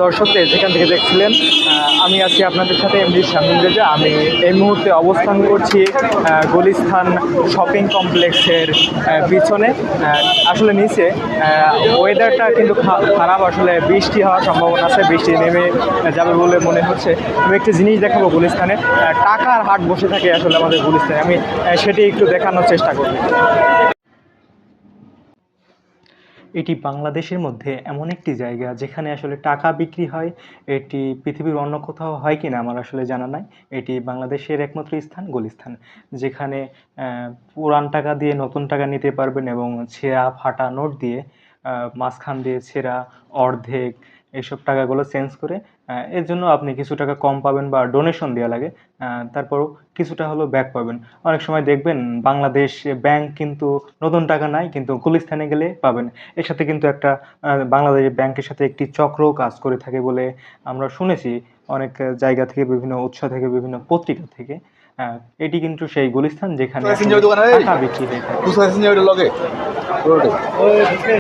দর্শকদের যেখান থেকে দেখছিলেন, আমি আছি আপনাদের সাথে এমডি শামীম রেজা। আমি এই মুহূর্তে অবস্থান করছি গুলিস্তান শপিং কমপ্লেক্সের পিছনে। আসলে নিচে ওয়েদারটা কিন্তু খারাপ, আসলে বৃষ্টি হওয়ার সম্ভাবনা আছে, বৃষ্টি নেমে যাবে বলে মনে হচ্ছে। আমি একটি জিনিস দেখাবো, গুলিস্তানে টাকার হাট বসে থাকে আসলে আমাদের গুলিস্তানে, আমি সেটি একটু দেখানোর চেষ্টা করব। এটি বাংলাদেশের মধ্যে এমন একটি জায়গা যেখানে আসলে টাকা বিক্রি হয়। এটি পৃথিবীর অন্য কোথাও হয় কি না আমার আসলে জানা নাই। এটি বাংলাদেশের একমাত্র স্থান গুলিস্তান, যেখানে পুরান টাকা দিয়ে নতুন টাকা নিতে পারবেন এবং ছেঁড়া ফাটা নোট দিয়ে মাঝখান দিয়ে ছেঁড়া অর্ধেক এইসব টাকাগুলো চেঞ্জ করে এর জন্য আপনি কিছু টাকা কম পাবেন বা ডোনেশন দেওয়া লাগে। তারপরও কিছুটা হলেও ব্যাক পাবেন। অনেক সময় দেখবেন বাংলাদেশ ব্যাংক কিন্তু নতুন টাকা নাই, কিন্তু গুলিস্তানে গেলে পাবেন। এর সাথে কিন্তু একটা বাংলাদেশ ব্যাংকের সাথে একটি চক্রও কাজ করে থাকে বলে আমরা শুনেছি অনেক জায়গা থেকে, বিভিন্ন উৎস থেকে, বিভিন্ন পত্রিকা থেকে। এটি কিন্তু সেই গুলিস্তান যেখানে আসলে টাকা বিক্রি হয়ে থাকে।